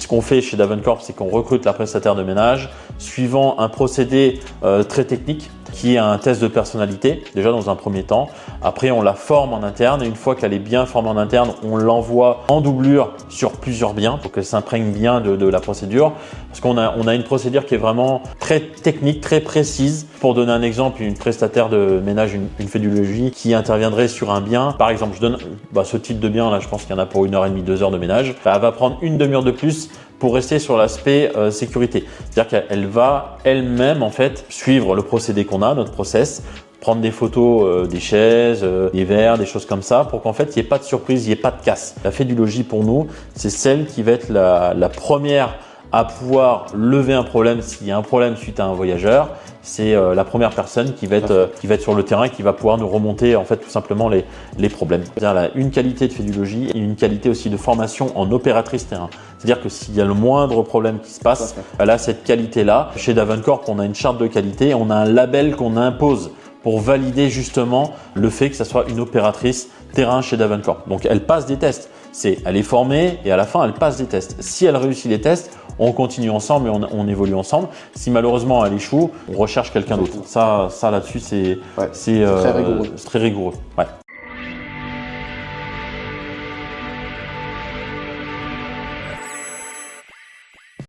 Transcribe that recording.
Ce qu'on fait chez Davencorp, c'est qu'on recrute la prestataire de ménage suivant un procédé très technique qui est un test de personnalité, déjà dans un premier temps. Après, on la forme en interne et une fois qu'elle est bien formée en interne, on l'envoie en doublure sur plusieurs biens pour qu'elle s'imprègne bien de la procédure. Parce qu'on a une procédure qui est vraiment très technique, très précise. Pour donner un exemple, une prestataire de ménage, une fédulogie qui interviendrait sur un bien. Par exemple, je donne ce type de bien, là, je pense qu'il y en a pour 1h30, 2 heures de ménage. Elle va prendre une demi-heure de plus pour rester sur l'aspect sécurité. C'est-à-dire qu'elle va elle-même en fait suivre le procédé qu'on a, notre process, prendre des photos des chaises, des verres, des choses comme ça pour qu'en fait il n'y ait pas de surprise, il n'y ait pas de casse. La fédulogie pour nous, c'est celle qui va être la première à pouvoir lever un problème s'il y a un problème suite à un voyageur. C'est la première personne qui va être sur le terrain et qui va pouvoir nous remonter en fait tout simplement les problèmes. C'est-à-dire une qualité de fédulogie et une qualité aussi de formation en opératrice terrain. C'est-à-dire que s'il y a le moindre problème qui se passe, elle a cette qualité-là. Chez Davencorp, on a une charte de qualité, on a un label qu'on impose pour valider justement le fait que ça soit une opératrice terrain chez Davencorp. Donc elle passe des tests. Elle est formée et à la fin elle passe des tests. Si elle réussit les tests, on continue ensemble et on évolue ensemble. Si malheureusement elle échoue, on recherche quelqu'un d'autre. Ça là-dessus c'est très rigoureux. Ouais.